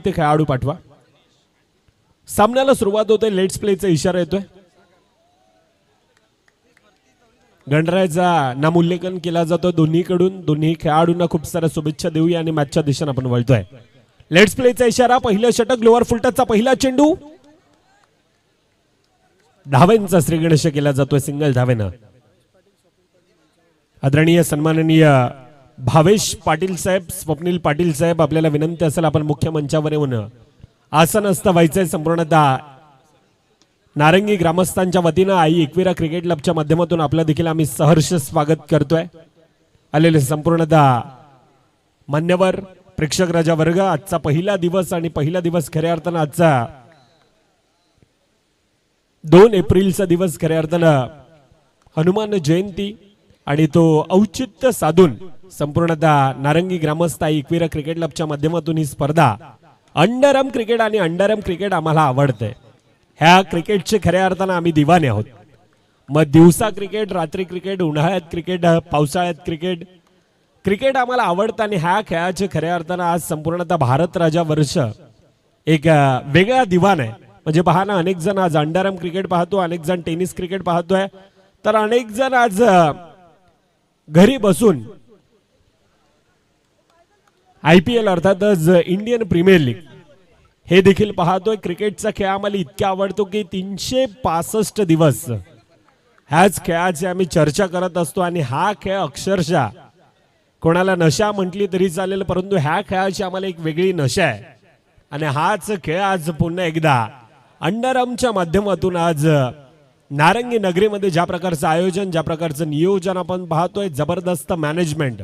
ते खेळाडू पाठवा. सामन्याला सुरुवात होते. लेट्स प्लेचा इशारा येतोय. गणरायाचा नामोल्लेखन केला जातो दोन्हीकडून. दोन्ही खेळाडूंना खूप साऱ्या शुभेच्छा देऊया आणि मॅचच्या दिशेने आपण वळतोय. लेट्स प्लेचा इशारा. पहिलं षटक लोअर फुलटचचा पहिला चेंडू धावेंचा श्रीगणेश केला जातोय सिंगल धावेनं. आदरणीय सन्माननीय भावेश पाटील साहेब, स्वप्नील पाटील साहेब, आपल्याला विनंती असेल आपण मुख्य मंचावर येऊन आसनस्थ व्हायचंय. संपूर्णतः नारंगी ग्रामस्थांच्या वतीनं आई एकविरा क्रिकेट क्लबच्या माध्यमातून आपलं देखील आम्ही सहर्ष स्वागत करतोय. आलेले संपूर्णतः मान्यवर प्रेक्षक राजा वर्ग, आजचा पहिला दिवस आणि पहिला दिवस खऱ्या अर्थानं आजचा 2 एप्रिलचा दिवस खऱ्या अर्थानं हनुमान जयंती आणि तो औचित्य साधून संपूर्णतः नारंगी ग्रामस्थ एकविरा क्रिकेट क्लबच्या माध्यमातून ही स्पर्धा अंडरआर्म क्रिकेट आणि अंडरआर्म क्रिकेट आम्हाला आवडते. ह्या क्रिकेटचे खऱ्या अर्थानं आम्ही दिवाने आहोत. मग दिवसा क्रिकेट, रात्री क्रिकेट, उन्हाळ्यात क्रिकेट, पावसाळ्यात क्रिकेट, क्रिकेट आम्हाला आवडतं. आणि ह्या खेळाचे खऱ्या अर्थानं आज संपूर्णतः भारत राजा वर्ष एक वेगळा दिवाण आहे. म्हणजे पहा ना, अनेक जण आज अंडरआर्म क्रिकेट पाहतो, अनेक जण टेनिस क्रिकेट पाहतोय, तर अनेक जण आज घरी बसून IPL अर्थातच इंडियन प्रीमियर लीग हे देखील पाहतोय. क्रिकेटचा खेळ आम्हाला इतका आवडतो की 365 दिवस ह्याच खेळाची आम्ही चर्चा करत असतो. आणि हा खेळ अक्षरशः कोणाला नशा म्हटली तरी चालेल, परंतु ह्या खेळाची आम्हाला एक वेगळी नशा आहे. आणि हाच खेळ आज पुन्हा एकदा अंडरआर्मच्या माध्यमातून आज नारंगी नगरीमध्ये ज्या प्रकारचं आयोजन, ज्या प्रकारचं नियोजन आपण पाहतोय, जबरदस्त मॅनेजमेंट,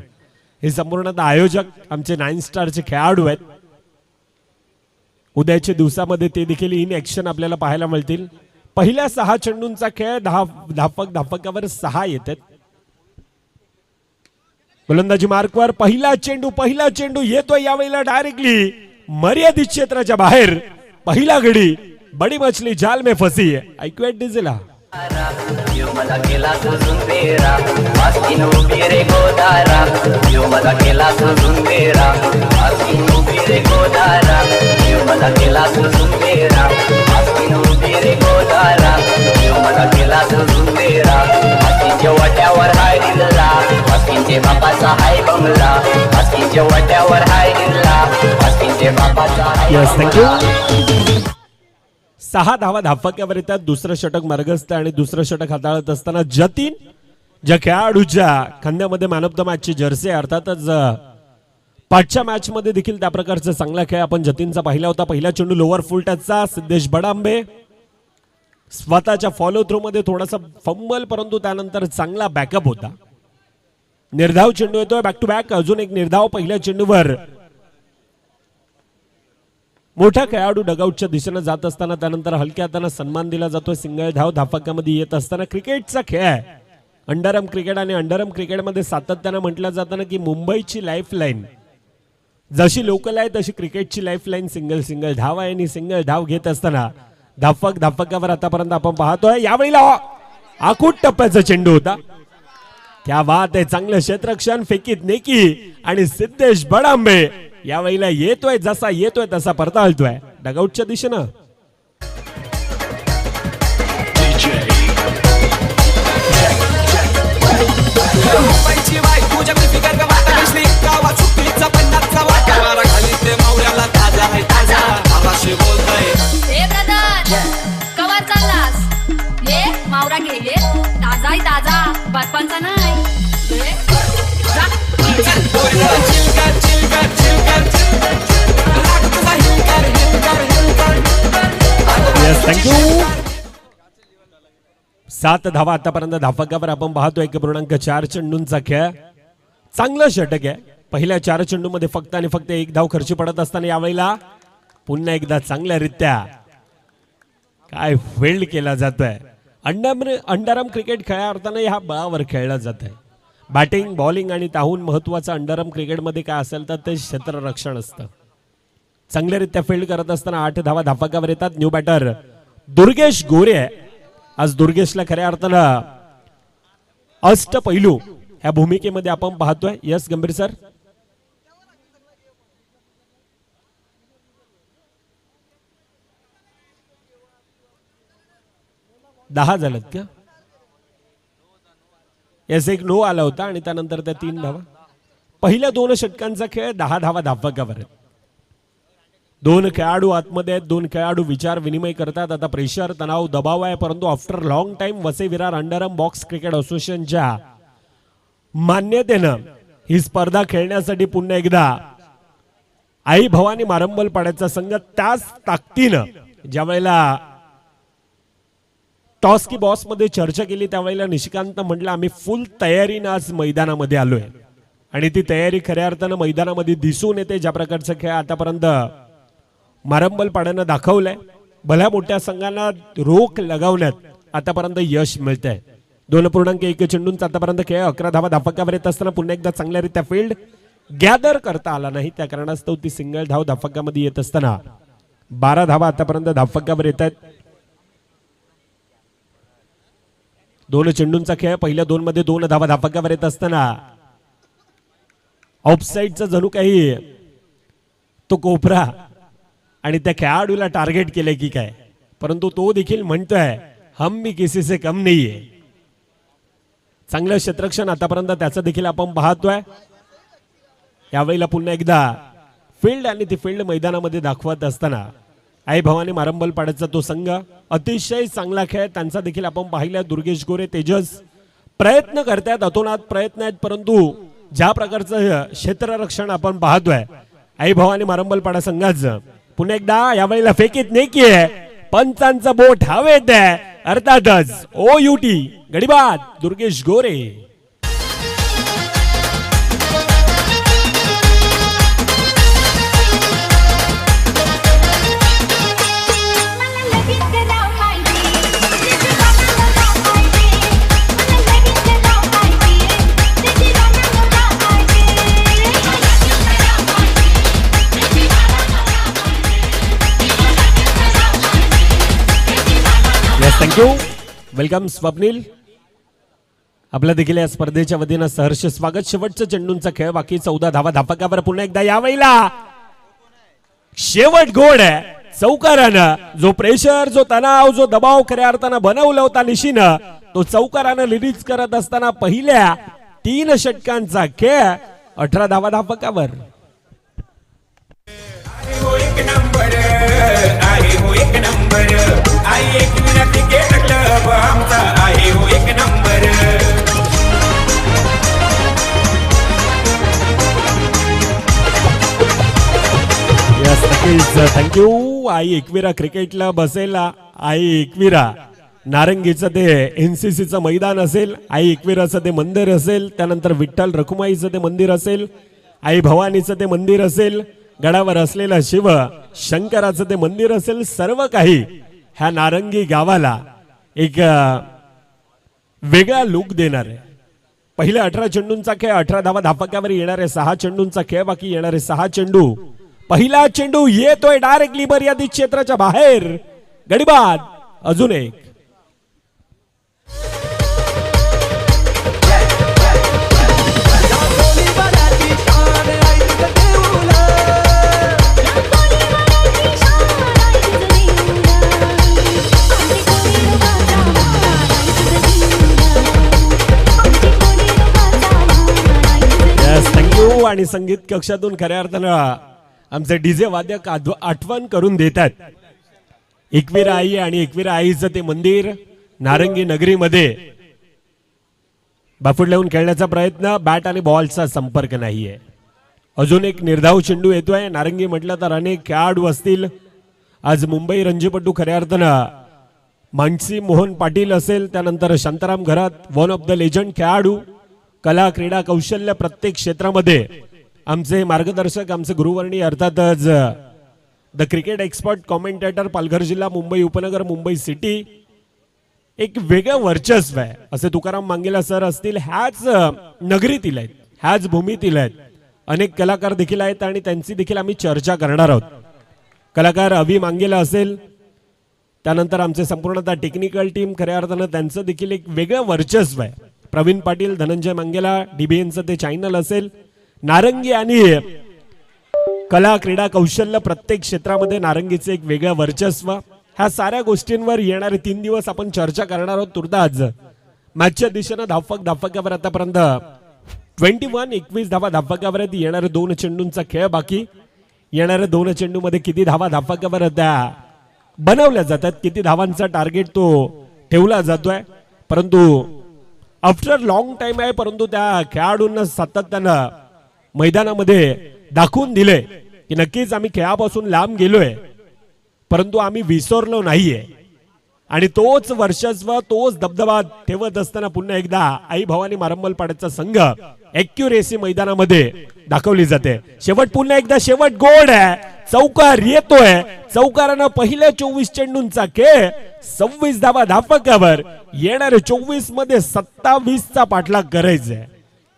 हे संपूर्णतः आयोजक आमचे 9 स्टारचे खेळाडू आहेत. उद्याच्या दिवसामध्ये ते देखील इन ऍक्शन आपल्याला पाहायला मिळतील. पहिल्या 6 चेंडूंचा खेळ धापकावर 6 येतात. गोलंदाजी मार्कवर पहिला चेंडू येतोय. यावेळेला डायरेक्टली मर्यादित क्षेत्राच्या बाहेर पहिला गडी. बडी मछली जाल में फसी है. ऐकूया डिझेला. मला केला सोडून बेरा वास्तीन उभी रे गोदारा. मला केला सोडून बेरा वास्तीन उभी रे गोदारा. मला केला सोडून बेरा वास्तीन उभी रे गोदारा. मला केला सोडून बेरा वास्तीच्या वाट्यावर हाय दिला. वास्तीचे बापाचा हाय बंगला. वास्तीच्या वाट्यावर हाय दिला. वास्तीचे बापाचा हाय बंगला. 6 धावा धापक्यावर येतात. दुसरं षटक मार्गस्थ आणि दुसरं षटक हाताळत असताना जतीन, ज्या खेळाडूच्या खांद्यामध्ये मॅन ऑफ द मॅचची जर्सी, अर्थातच पाचच्या मॅच मध्ये देखील त्या प्रकारचा चांगला खेळ आपण जतीनचा पाहिला होता. पहिला चेंडू लोअर फुल टचचा सिद्धेश बडांबे, स्वतःच्या फॉलो थ्रू मध्ये थोडासा फंबल, परंतु त्यानंतर चांगला बॅकअप होता. निर्धाव चेंडू येतोय बॅक टू बॅक. अजून एक निर्धाव पहिल्या चेंडूवर. मोठा खेळाडू डगआउटच्या दिशेने जात असताना त्यानंतर हलक्या हाताने सन्मान दिला जातोय. सिंगल धाव धापक्यामध्ये येत असताना क्रिकेटचा खेळ आहे अंडरआर्म क्रिकेट. आणि अंडरआर्म क्रिकेटमध्ये सातत्याने म्हटलं जातं ना की मुंबईची लाईफलाईन जशी लोकल आहे तशी क्रिकेटची लाईफलाईन सिंगल धाव आहे. आणि सिंगल धाव घेत असताना धापक्यावर आतापर्यंत आपण पाहतोय. यावेळेला आखूट टप्प्याचा चेंडू होता. क्या बात आहे. चांगलं क्षेत्ररक्षण, फेकीत नेकी आणि सिद्धेश बडांबे यावेळेला येतोय जसा येतोय तसा परताळतोय डगआउटच्या दिशेनं. मावरा घे ताजा आहे ताजा, बातपांचा नाही. थँक्यू. 7 धावा आतापर्यंत धापक्यावर आपण पाहतो. 1.4 चेंडूंचा खेळ. चांगलं षटक आहे. पहिल्या 4 चेंडूमध्ये फक्त आणि फक्त 1 धाव खर्ची पडत असताना यावेळेला पुन्हा एकदा चांगल्यारीत्या काय फिल्ड केला जातोय. अंडरआर्म क्रिकेट खऱ्या अर्थाने ह्या बळावर खेळला जात आहे. बॅटिंग, बॉलिंग आणि त्याहून महत्वाचं अंडरआर्म क्रिकेटमध्ये काय असेल तर ते क्षेत्ररक्षण असतं. चांगल्यारीत्या फील्ड करत असताना 8 धावा धापक्यावर येतात. न्यू बॅटर दुर्गेश गोरे आहे. आज दुर्गेशला खऱ्या अर्थानं अष्टपैलू ह्या भूमिकेमध्ये आपण पाहतोय. यस गंभीर सर. 10 झालं का? यास एक नो आला होता आणि त्यानंतर त्या 3 धावा. पहिल्या 2 षटकांचा खेळ 10 धावा धावफलकावर आहेत. 2 खेळाडू आतमध्ये आहेत, 2 खेळाडू विचार विनिमय करतात. आता प्रेशर, तणाव, दबाव आहे, परंतु after long time Vasai Virar underarm box cricket असोसिएशनच्या मान्यतेनं ही स्पर्धा खेळण्यासाठी पुन्हा एकदा आई भवानी मारंबलपाड्याचा संघ त्याच ताकदीनं ज्या वेळेला टॉस की बॉस मध्ये चर्चा केली त्यावेळेला निशिकांत म्हटलं आम्ही फुल तयारीनं आज मैदानामध्ये आलोय आणि ती तयारी खऱ्या अर्थानं मैदानामध्ये दिसून येते. ज्या प्रकारचा खेळ आतापर्यंत मारंबलपाड्यानं दाखवलाय, भल्या मोठ्या संघांना रोख लगावण्यात आतापर्यंत यश मिळतंय. 2.1 चेंडूंचा आतापर्यंत खेळ 11 धावा धावफलकावर येत असताना पुन्हा एकदा चांगल्यारीत्या फील्ड गॅदर करता आला नाही. त्या कारणास्तव ती सिंगल धाव धावफलकामध्ये येत असताना 12 धावा आतापर्यंत धावफलकावर येत आहेत. 2 चेंडूंचा खेळ पहिल्या 2 मध्ये 2 धावा धावफलकावर येत असताना ऑफसाईडचा जणू काही तो कोपरा आणि त्या खेळाडूला टार्गेट केलंय की काय, परंतु तो देखील म्हणतोय हम भी किसी से कम नाहीये. चांगलं क्षेत्ररक्षण आतापर्यंत त्याचं देखील आपण पाहतोय. यावेळेला पुन्हा एकदा फील्ड आणि ती फील्ड मैदानामध्ये दाखवत असताना आई भवानी मारंबलपाड्याचा तो संघ अतिशय चांगला खेळ त्यांचा देखील आपण पाहिला. दुर्गेश गोरे, तेजस प्रयत्न करतायत, अतोनात प्रयत्न आहेत, परंतु ज्या प्रकारचं क्षेत्ररक्षण आपण पाहतोय आई भवानी मारंबलपाडा संघाचं पुन्हा एकदा यावेळेला फेकीत नाही की पंचांचं बोट हवेत आहे. अर्थातच OUT गडीबाद दुर्गेश गोरे. Thank you, welcome Swapnil. आपल्या देखील या स्पर्धेच्या वतीनं सहर्ष स्वागत. शेवटचं चेंडूंचा खेळ बाकी 14 धावा धावफलकावर पुन्हा एकदा यावेळेला शेवट गोड आहे. चौकारानं जो प्रेशर, जो तणाव, जो दबाव खऱ्या अर्थानं बनवला होता निशीनं, तो चौकारानं रिलीज करत असताना पहिल्या 3 षटकांचा खेळ 18 धावा धावफलकावर. थँक्यू. आई एकविरा क्रिकेटला बसेला. आई एकविरा नारंगीचं ते NCCचं मैदान असेल, आई एकविराचं ते मंदिर असेल, त्यानंतर विठ्ठल रखुमाईचं ते मंदिर असेल, आई भवानीचं ते मंदिर असेल, गडावर असलेलं शिव शंकराचं ते मंदिर असेल, सर्व काही ह्या नारंगी गावाला एक वेगळा लुक देणार आहे. पहिल्या 18 चेंडूंचा खेळ 18 धावा धावफलकावर येणारे 6 चेंडूंचा खेळ बाकी येणारे 6 चेंडू. पहिला चेंडू येतोय डायरेक्टली मर्यादित क्षेत्राच्या बाहेर. गडीबाद अजून एक. थँक्यू. आणि संगीत कक्षातून खऱ्या अर्थानं आमचे डीजे वादक आठवण करून देतात एकविरा आई आणि एकविरा आईचं ते मंदिर नारंगी नगरीमध्ये. बाफूड लावून खेळण्याचा प्रयत्न, बॅट आणि बॉलचा संपर्क नाहीये. अजून एक निर्धाव चेंडू येतोय. नारंगी म्हटलं तर अनेक खेळाडू असतील. आज मुंबई रणजीपटू खऱ्या अर्थानं मानसी मोहन पाटील असेल, त्यानंतर शांताराम घरात वन ऑफ द लेजंड खेळाडू, कला क्रीडा कौशल्य प्रत्येक क्षेत्रामध्ये आमचे मार्गदर्शक, आमचे गुरुवर्णी, अर्थातच the cricket expert commentator, Palghar जिल्हा, मुंबई उपनगर, मुंबई सिटी. एक वेगळं वर्चस्व आहे असे तुकाराम मांगेला सर असतील. ह्याच नगरीतील आहेत, ह्याच भूमीतील आहेत. अनेक कलाकार देखील आहेत आणि त्यांची देखील आम्ही चर्चा करणार आहोत. कलाकार अभि मांगेला असेल, त्यानंतर आमचे संपूर्णतः टेक्निकल टीम, खऱ्या अर्थानं त्यांचं देखील एक वेगळं वर्चस्व आहे. प्रवीण पाटील, धनंजय मांगेला, DBNचं ते चॅनल असेल. नारंगी आणि कला क्रीडा कौशल्य प्रत्येक क्षेत्रामध्ये नारंगीचे एक वेगळं वर्चस्व. ह्या साऱ्या गोष्टींवर येणारे 3 दिवस आपण चर्चा करणार आहोत. तुर्तास मॅचच्या दिशेनं धावफलकावर आतापर्यंत 21 धावा धावफलकावर आहेत. येणारे 2 चेंडूंचा खेळ बाकी. येणाऱ्या 2 चेंडूमध्ये किती धावा धावफलकावर त्या बनवल्या जातात, किती धावांचा टार्गेट तो ठेवला जातोय. परंतु आफ्टर लॉंग टाइम आहे, परंतु त्या खेळाडूंना सातत्यानं मैदानामध्ये दाखवून दिले की नक्कीच आम्ही खेळापासून लांब गेलोय, परंतु आम्ही विसरलो नाहीये. आणि तोच वर्चस्व, तोच दबदबा ठेवत असताना पुन्हा एकदा आई भवानी मारंबलपाड्याचा संघ एक्युरेसी मैदानामध्ये दाखवली जाते. शेवट पुन्हा एकदा शेवट गोड आहे, चौकार येतोय. चौकारानं पहिल्या 24 चेंडूंचा खेळ 26 धावा धावफलकावर. येणारे 24 मध्ये 27चा पाठलाग करायचा.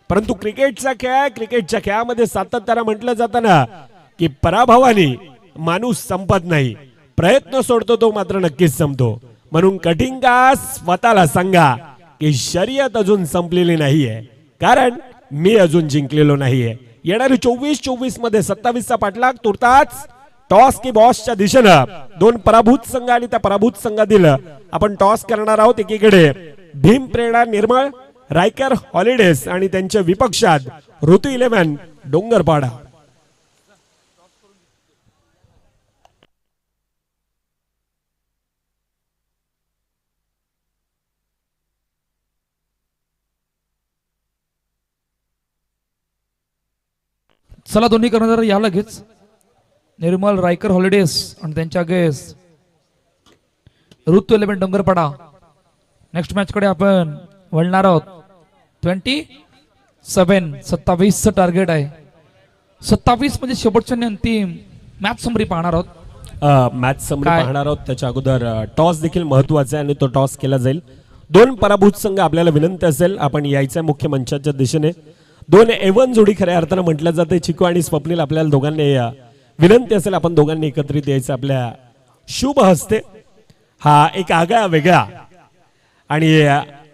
परंतु क्रिकेटचा खेळ आहे, क्रिकेटच्या खेळामध्ये सातत्यानं म्हटलं जातं ना की पराभवाने माणूस संपत नाही, प्रयत्न सोडतो तो मात्र नक्कीच संपतो. म्हणून कठीण का स्वतःला सांगा की शर्यत अजून संपलेली नाहीये, कारण मी अजून जिंकलेलो नाहीये. येणारे 24 मध्ये 27चा पाठलाग. तुर्तास टॉस की बॉसच्या दिशेनं 2 पराभूत संघ आणि त्या पराभूत संघातील आपण टॉस करणार आहोत. एकीकडे भीम प्रेरणा निर्मळ, रायकर हॉलिडेज आणि त्यांच्या विपक्षात ऋतू 11 डोंगरपाडा. चला दोन्ही कर्णधार या लगेच. निर्मल रायकर हॉलिडेज आणि त्यांच्या अगेन्स्ट ऋतू 11 डोंगरपाडा. नेक्स्ट मॅच कडे आपण वळणार आहोत. 27 टार्गेट आहे. 27 म्हणजे शेवटच्या आणि अंतिम मॅच समरी पाहणार आहोत. मॅच समरी पाहणार आहोत. त्याच्या अगोदर टॉस देखील महत्वाचा आहे आणि तो टॉस केला जाईल. 2 पराभूत संघ आपल्याला विनंती असेल आपण यायचं मुख्य मंचाच्या दिशेने. 2 एवन जोडी खऱ्या अर्थानं म्हटलं जाते. चिकू आणि स्वप्नील आपल्याला दोघांनी विनंती असेल आपण दोघांनी एकत्रित यायचं. आपल्या शुभ हस्ते हा एक आगळा वेगळा आणि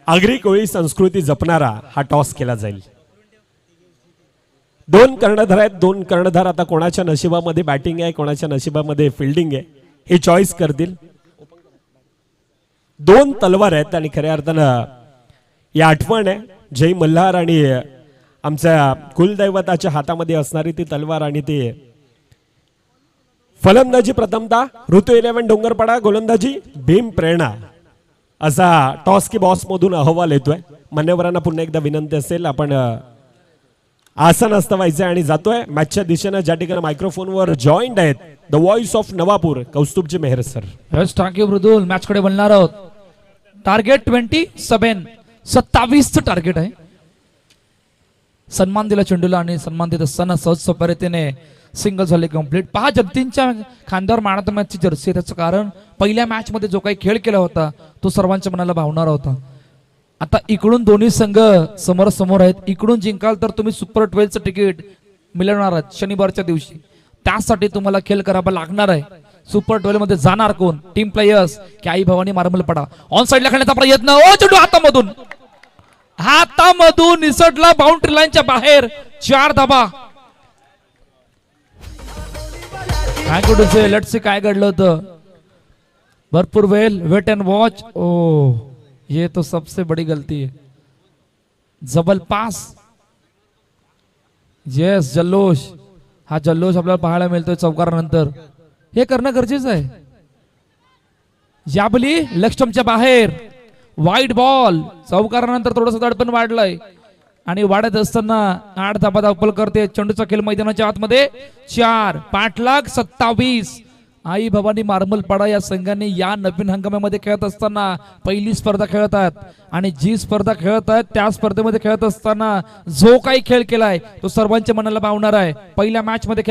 आगरी कोळी संस्कृती जपणारा हा टॉस केला जाईल. 2 कर्णधार आहेत. 2 कर्णधार आता कोणाच्या नशिबामध्ये बॅटिंग आहे, कोणाच्या नशिबामध्ये फिल्डिंग आहे हे चॉईस करतील. 2 तलवार आहेत आणि खऱ्या अर्थानं ही आठवण आहे जय मल्हार आणि आमच्या कुलदैवताच्या हातामध्ये असणारी ती तलवार. आणि ती फलंदाजी प्रथमतः ऋतू 11 डोंगरपाडा, गोलंदाजी भीम प्रेरणा असा टॉस की बॉस मधून अहवाल येतोय. मान्यवरांना पुन्हा एकदा विनंती असेल आपण आसन असतवायचं आणि जातोय मॅचच्या दिशेनं. ज्या ठिकाणी मायक्रोफोनवर जॉईंट आहेत the voice of Navapur Kaustubhji Meher sir. Thank you Mridul. Match कडे बोलणार आहोत. टार्गेट 27 टार्गेट आहे. सन्मान दिला चेंडूला आणि सन्मान देत असताना सहज सोप्या रीतीने सिंगल झाले कंप्लीट. 5 जगतींच्या खांद्यावर मारत मॅचची जर्सी. त्याचं कारण पहिल्या मॅच मध्ये जो काही खेळ केला होता तो सर्वांच्या मनाला भावणारा होता. आता इकडून दोन्ही संघ समोर समोर आहेत. इकडून जिंकाल तर तुम्ही सुपर 12चं तिकीट मिळवणार आहात शनिवारच्या दिवशी. त्यासाठी तुम्हाला खेळ करावा लागणार आहे. सुपर 12 मध्ये जाणार कोण? टीम प्लेयर्स की आई भवानी मारंबलपाडा. ऑन साइडला खेळण्याचा प्रयत्न. ओ चेंडू हातामधून निसटला बाउंड्री लाईनच्या बाहेर. 4 धाबा. काय कुठे से लेट्स सी काय घडलं होतं. भरपूर वेल वेट अँड वॉच. ओ ये तो सबसे बड़ी गलती है. जबल पास. येस जल्लोष. हा जल्लोष आपल्याला पाहायला मिळतोय चौकारानंतर. हे करणं गरजेचं आहे. जाबली लक्ष्टमच्या बाहेर. वाईट बॉल. चौकारानंतर थोडंसं दडपण वाढलंय आणि वाढत असताना 8 धाबा धावपल करते. चेंडूचा खेळ मैदानाच्या आतमध्ये. 4 पाठलाग 27. आई भवानी मारंबलपाडा या संघाने या नवीन हंगामामध्ये खेळत असताना पहिली स्पर्धा खेळत आहेत आणि जी स्पर्धा खेळत आहेत त्या स्पर्धेमध्ये खेळत असताना जो काही खेळ केलाय तो सर्वांच्या मनाला भावणार आहे. पहिल्या मॅच मध्ये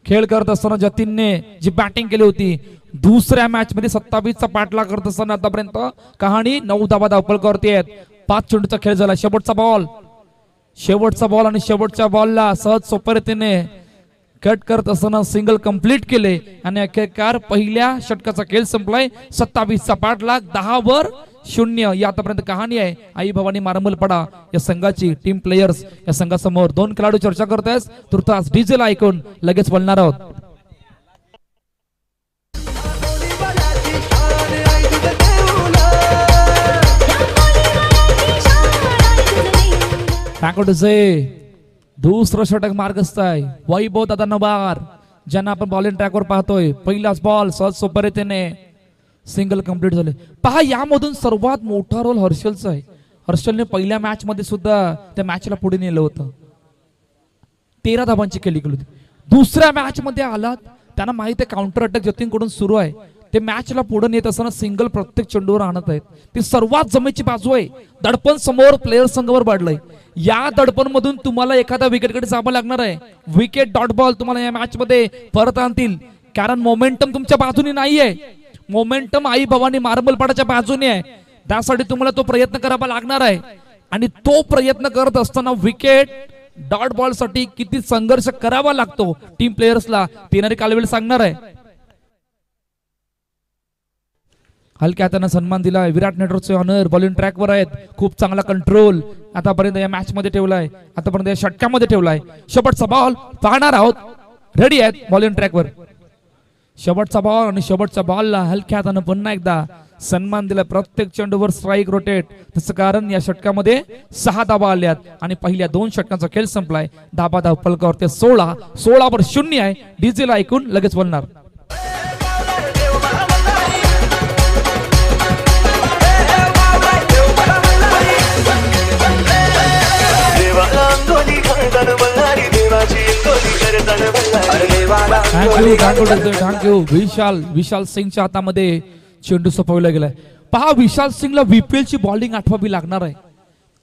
खेळ करत असताना जतीनने जी बॅटिंग केली होती, दुसऱ्या मॅच मध्ये 27चा पाठलाग करत असताना आतापर्यंत कहाणी 9 धाबा धावपल करतेयत. 5 चेंडूचा खेळ झाला. शेवटचा बॉल आणि शेवटच्या बॉलला सहज सोप्या रीतीने कट करत असताना सिंगल कंप्लीट केले आणि अखेरकार पहिल्या षटकाचा खेळ संपलाय. 27चा पाठलाग 10-0 या आतापर्यंत कहाणी आहे आई भवानी मारंबलपाडा या संघाची. टीम प्लेयर्स या संघासमोर 2 खेळाडू चर्चा करतायत. तुर्तास डीजेला ऐकून लगेच बोलणार आहोत. से दुसरं षटक मार्गस्थ आहे वैभव दादा नवार, ज्यांना आपण बॉलिंग ट्रॅकवर पाहतोय. पहिलाच बॉल सहज सोपा रीतीने सिंगल कंप्लीट झाले. पहा यामधून सर्वात मोठा रोल हर्षलचा आहे. हर्षलने पहिल्या मॅच मध्ये सुद्धा त्या मॅचला पुढे नेलं होतं, 13 धावांची खेळी केली होती. दुसऱ्या मॅच मध्ये आलात, त्यांना माहित आहे काउंटर अटॅक जतीनकडून सुरू आहे. ते मॅचला पुढे नेत असताना सिंगल प्रत्येक चेंडूवर आणत आहेत. ती सर्वात जमेची बाजू आहे. दडपण समोर प्लेयर संघावर वाढलंय. या दडपण मधून तुम्हाला एखादा विकेटकडे जावं लागणार आहे. विकेट डॉट बॉल तुम्हाला या मॅच मध्ये परत आणतील, कारण मोमेंटम तुमच्या बाजूने नाहीये. मोमेंटम आई भवानी मार्बलपाडाच्या बाजूने आहे. त्यासाठी तुम्हाला तो प्रयत्न करावा लागणार आहे. आणि तो प्रयत्न करत असताना विकेट डॉट बॉल साठी किती संघर्ष करावा लागतो टीम प्लेयर्सला, तेनारी कालवेळ सांगणार आहे. हलक्या हाताने सन्मान दिलाय. विराट नेटवर्कचे ऑनर बॉलिंग ट्रॅकवर आहेत. खूप चांगला कंट्रोल आतापर्यंत या मॅच मध्ये ठेवलाय, आतापर्यंत या षटकामध्ये ठेवलाय. शेवटचा बॉल पाहणार आहोत. रेडी आहेत बॉलिंग ट्रॅकवर. शेवटचा बॉल आणि शेवटच्या बॉलला हलक्या हाताने पुन्हा एकदा सन्मान दिला. प्रत्येक चेंडूवर स्ट्राईक रोटेट. त्याचं कारण या षटकामध्ये 6 धावा आल्यात आणि पहिल्या 2 षटकांचा खेळ संपलाय. धाबा धाव फलकावरती 16 आहे. डीजेला ऐकून लगेच बोलणार. थँक्यू. विशाल सिंगच्या हातामध्ये चेंडू सोपवला गेलाय. पहा विशाल सिंगला VPL ची बॉलिंग आठवावी लागणार आहे.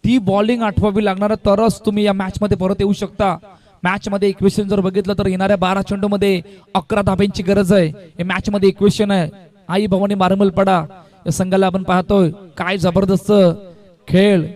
ती बॉलिंग आठवावी लागणार आहे, तरच तुम्ही या मॅच मध्ये परत येऊ शकता. मॅच मध्ये इक्वेशन जर बघितलं तर येणाऱ्या 12 चेंडू मध्ये 11 धाब्यांची गरज आहे. या मॅच मध्ये इक्वेशन आहे. आई भवानी मार्बलपाडा या संघाला आपण पाहतोय काय जबरदस्त खेळ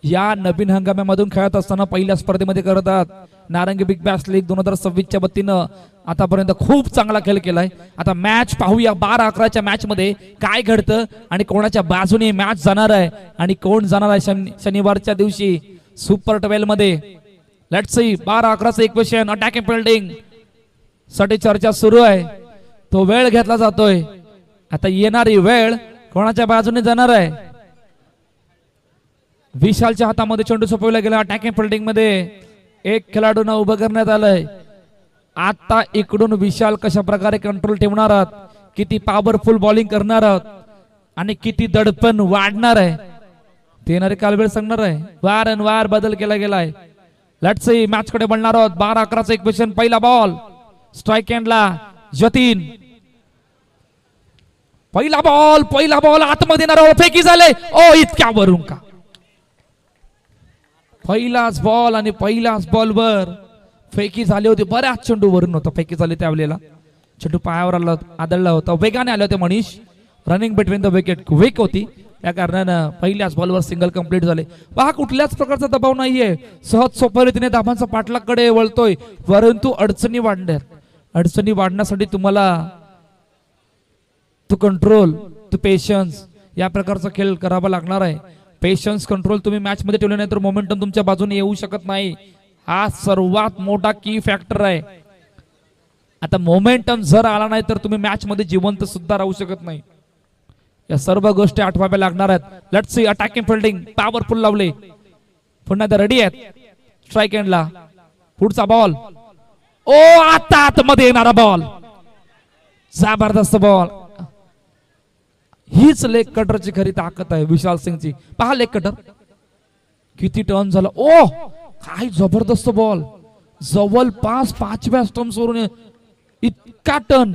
या नवीन हंगामामधून खेळत असताना पहिल्या स्पर्धेमध्ये करतात. नारंगी बिग बॅश लीग 2026च्या वतीनं आतापर्यंत खूप चांगला खेळ केलाय. आता मॅच पाहूया 12-11च्या मॅच मध्ये काय घडतं आणि कोणाच्या बाजूने मॅच जाणार आहे आणि कोण जाणार आहे शनिवारच्या दिवशी सुपर 12 मध्ये. लेट्स सी 12-11चं इक्वेशन अटॅकिंग फिल्डिंग साठी चर्चा सुरू आहे. तो वेळ घेतला जातोय. आता येणारी वेळ कोणाच्या बाजूने जाणार आहे. विशालच्या हातामध्ये चेंडू सोपवला गेला. अटॅकिंग फिल्डिंग मध्ये एक खेळाडूंना उभं करण्यात आलंय. आता इकडून विशाल कशा प्रकारे कंट्रोल ठेवणार आहात, किती पॉवरफुल बॉलिंग करणार आहात आणि किती दडपण वाढणार आहे तेनारी कालवेळ सांगणार आहे. वारंवार बदल केला गेलाय. लेट्स सी मॅच कडे बनणार आहोत. 12-11चं इक्वेशन. पहिला बॉल स्ट्राईक एंडला जतीन. पहिला बॉल आतमध्ये येणार. फेकी झाले. ओ इतक्यावरून का. पहिलाच बॉल आणि पहिल्याच बॉलवर फेकी झाली होती. बऱ्याच चेंडूवरून होता फेकी झाली. त्यावेळेला चेंडू पायावर आदळला होता. वेगाने आले होते Manish. Running between the wicket quick होती, त्या कारणानं पहिल्याच बॉलवर सिंगल कंप्लीट झाले. पहा कुठल्याच प्रकारचा दबाव नाहीये. सहज सोप्या रीतीने धाबांचा पाठलाकडे वळतोय. परंतु अडचणी वाढण्यासाठी तुम्हाला टू कंट्रोल टू पेशन्स या प्रकारचा खेळ करावा लागणार आहे. पेशन्स कंट्रोल तुम्ही मॅच मध्ये ठेवले नाही तर मोमेंटम तुमच्या बाजूने येऊ शकत नाही. हा सर्वात मोठा की फॅक्टर आहे. आता मोमेंटम जर आला नाही तर तुम्ही मॅच मध्ये जिवंत सुद्धा राहू शकत नाही. या सर्व गोष्टी आठवाव्या लागणार आहेत. Let's see attacking fielding powerful लावले. पुन्हा एकदा रेडी आहेत. स्ट्राईक एंडला पुढचा बॉल. ओ आता आतमध्ये येणारा बॉल. जबरदस्त बॉल. हीच लेग कटरची खरी ताकद आहे विशाल सिंगची. पहा लेग कटर किती टर्न झाला. ओ काय जबरदस्त बॉल. जवळपास 5व्या स्टंप्स वरून इतका टर्न.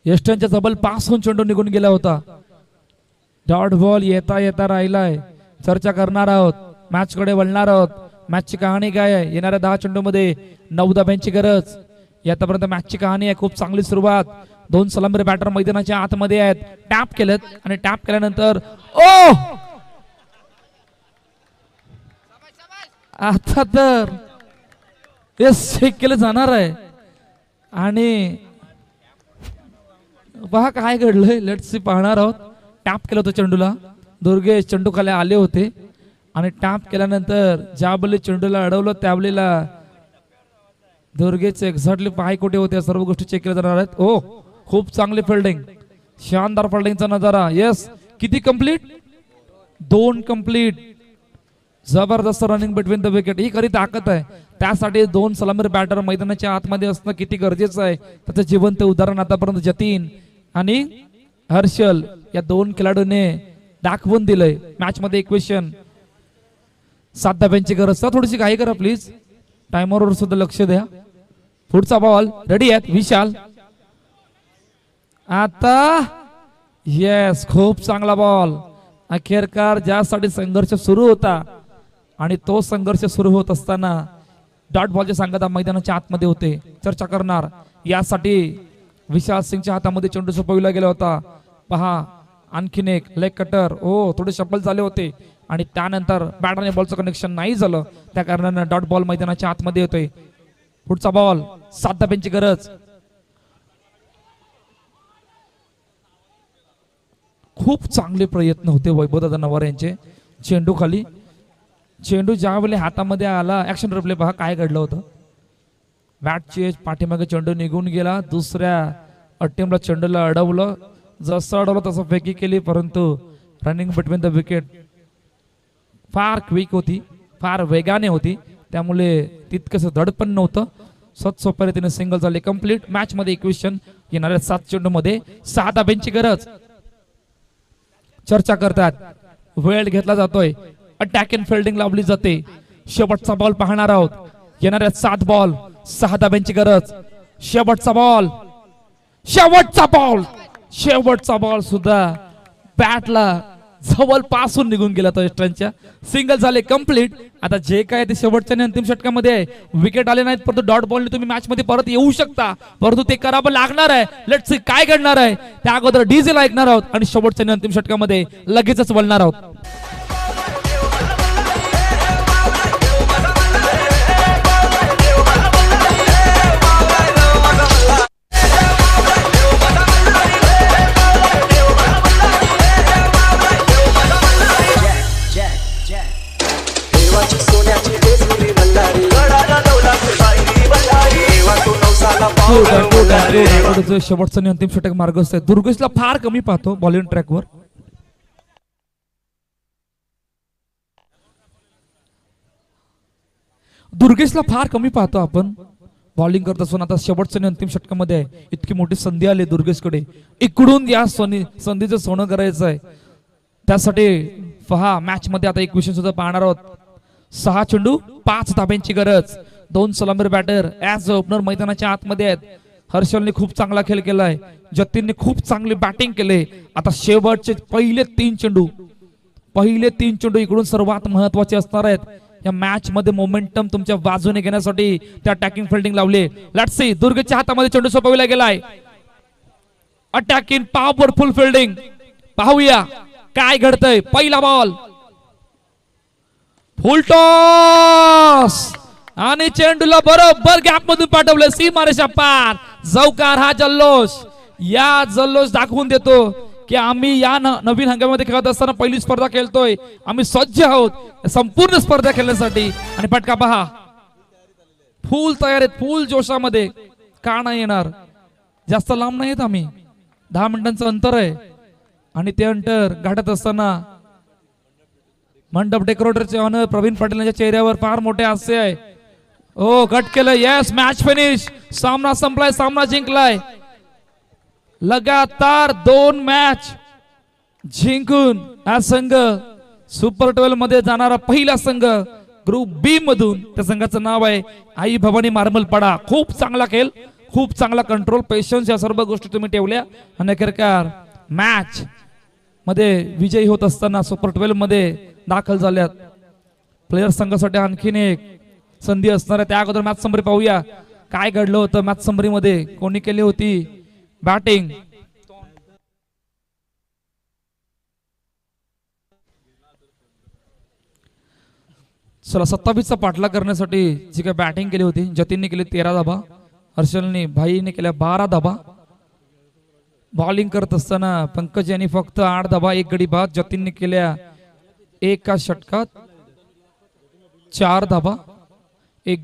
यष्टनच्या जबल पासून चेंडू निघून गेला होता. डॉट बॉल येता राहिलाय. चर्चा करणार आहोत. मॅच कडे वळणार आहोत. मॅचची कहाणी काय आहे. येणाऱ्या 10 चेंडू मध्ये 9 धाब्यांची गरज. आतापर्यंत मॅचची कहाणी आहे. खूप चांगली सुरुवात. 2 सलामीर बॅटर मैदानाच्या आतमध्ये आहेत. टॅप केलं आणि टॅप केल्यानंतर ओ आता तर चेक केलं जाणार आहे. आणि पहा काय घडलंय. लेट्स सी पाहणार आहोत. टॅप केलं होतं चेंडूला. दुर्गेश चेंडू खाली आले होते आणि टॅप केल्यानंतर ज्या बल्ले चेंडूला अडवलं त्यावेळेला दुर्गेचे एक्झॅक्टली पाय कुठे होते सर्व गोष्टी चेक केल्या जाणार आहेत. ओ खूप चांगली फिल्डिंग. शानदार फिल्डिंगचा नजारा. येस किती कंप्लीट? 2 कंप्लीट. जबरदस्त रनिंग बिटवीन द विकेट, ही खरी ताकद आहे. त्यासाठी 2 सलामीर बॅटर मैदानाच्या आतमध्ये असणं किती गरजेचं आहे त्याचं जिवंत उदाहरण आतापर्यंत जतीन आणि हर्षल या 2 खेळाडूंनी दाखवून दिलंय. मॅच मध्ये इक्वेशन 7 धाब्यांची गरज. तर थोडीशी घाई करा प्लीज, टायमरवर सुद्धा लक्ष द्या. पुढचा बॉल रेडी आहेत विशाल. आता येस, खूप चांगला बॉल. अखेरकार ज्यासाठी संघर्ष सुरू होता आणि तो संघर्ष सुरू होत असताना डॉट बॉलचे सांगता मैदानाच्या आतमध्ये होते. चर्चा करणार यासाठी विशाल सिंगच्या हातामध्ये चेंडू सोपविला गेला होता. पहा आणखीन एक लेग कटर. थोडे शफल झाले होते आणि त्यानंतर बॅट आणि बॉलचं कनेक्शन नाही झालं, त्या कारणाने डॉट बॉल मैदानाच्या आतमध्ये होते. पुढचा बॉल 7 धाब्यांची गरज. खूप चांगले प्रयत्न होते वैभवदादा नवार यांचे. चेंडू खाली, चेंडू ज्यावेळी हातामध्ये आला, ऍक्शन रिप्ले पहा काय घडलं होतं. बॅटचे पाठीमागे चेंडू निघून गेला. दुसऱ्या अटेम्प्टला चेंडूला अडवलं, जसं अडवलं तसं फेकी केली, परंतु रनिंग बिटवीन द विकेट फार क्विक होती, फार वेगाने होती, त्यामुळे तितकंसं धडपण नव्हतं. सोप्या रीतीने सिंगल झाले कंप्लीट. मॅच मध्ये इक्वेशन येणाऱ्या 7 चेंडू मध्ये 6 धाब्यांची गरज. चर्चा करतात, वेळ घेतला जातोय, अटॅक इन फिल्डिंग लावली जाते. शेवटचा बॉल पाहणार आहोत. येणाऱ्या 7 बॉल 6 धाब्यांची गरज. शेवटचा बॉल, शेवटचा बॉल, शेवटचा बॉल सुद्धा बॅटला जवळपासून निघून गेला. तो यष्टांच्या सिंगल झाले कंप्लीट. आता जे काय ते शेवटच्या आणि अंतिम षटकामध्ये आहे. विकेट आले नाहीत, परंतु डॉट बॉलने तुम्ही मॅच मध्ये परत येऊ शकता, परंतु ते करावं लागणार आहे. लेट्स सी काय घडणार आहे. त्या अगोदर डीजेल ऐकणार आहोत आणि शेवटच्या आणि अंतिम षटकामध्ये लगेचच वळणार आहोत. शेवटचं आणि अंतिम षटक मार्गस्थ आहे. दुर्गेशला फार कमी पाहतो बॉलिंग ट्रॅकवर. दुर्गेशला फार कमी पाहतो आपण बॉलिंग करत असताना. आता शेवटचं आणि अंतिम षटकामध्ये आहे. इतकी मोठी संधी आली दुर्गेशकडे, इकडून या संधीचं सोनं करायचं आहे. त्यासाठी पहा मॅच मध्ये आता एक विषय सुद्धा पाहणार आहोत. 6 चेंडू 5 धाब्यांची गरज. 2 सलामीर बॅटर ऍज ओपनर मैदानाच्या आतमध्ये आहेत. हर्षलने खूप चांगला खेळ केलाय, जतीनने खूप चांगली बॅटिंग केले. आता शेवटचे पहिले 3 चेंडू इकडून सर्वात महत्वाचे असणार आहेत. या मॅच मध्ये मोमेंटम तुमच्या बाजूने घेण्यासाठी त्या अटॅकिंग फिल्डिंग लावले. लेट्स सी, दुर्गेशच्या हातामध्ये चेंडू सोपविला गेलाय. Attacking powerful fielding. पाहूया काय घडतंय. पहिला बॉल, फुल टॉस आणि चेंडूला बरोबर गॅप मधून पाठवलं. सीमारेषा पार. जौकार हा जल्लोष, या जल्लोष दाखवून देतो की आम्ही या नवीन हंगामामध्ये खेळत असताना पहिली स्पर्धा खेळतोय. आम्ही सज्ज आहोत संपूर्ण स्पर्धा खेळण्यासाठी. आणि फटका पहा, फुल तयार आहेत, फुल जोशामध्ये. का नाही येणार, जास्त लांब नाहीत आम्ही, 10 मिनिटांचं अंतर आहे. आणि ते अंतर गाठत असताना मंडप डेकोरेटरचे ऑनर प्रवीण पाटील यांच्या चेहऱ्यावर फार मोठे हास्य आहे. कट केलं. Yes, match finish. सामना संपलाय, सामना जिंकलाय. लगातार 2 मॅच जिंकून हा संघ सुपर 12 मध्ये जाणारा पहिला संघ ग्रुप बी मधून. त्या संघाचं नाव आहे आई भवानी मार्मलपाडा. खूप चांगला खेळ, खूप चांगला कंट्रोल, पेशन्स, या सर्व गोष्टी तुम्ही ठेवल्या आणि अखेरकार मॅच मध्ये विजयी होत असताना सुपर 12 मध्ये दाखल झाल्यात. प्लेयर संघासाठी आणखीन एक संधी असणार आहे. त्या अगोदर मॅच समरी पाहूया काय घडलं होतं. मॅच समरी मध्ये कोणी केली होती बॅटिंग. चला, 27चा पाठलाग करण्यासाठी जी काय बॅटिंग केली होती, जतीनने केली 13 धाबा, हर्षलने भाईने केल्या 12 धाबा. बॉलिंग करत असताना पंकज यांनी फक्त 8 धाबा, 1 गडी बाद. जतीनने केल्या एका षटकात 4 धाबा, 1 गडी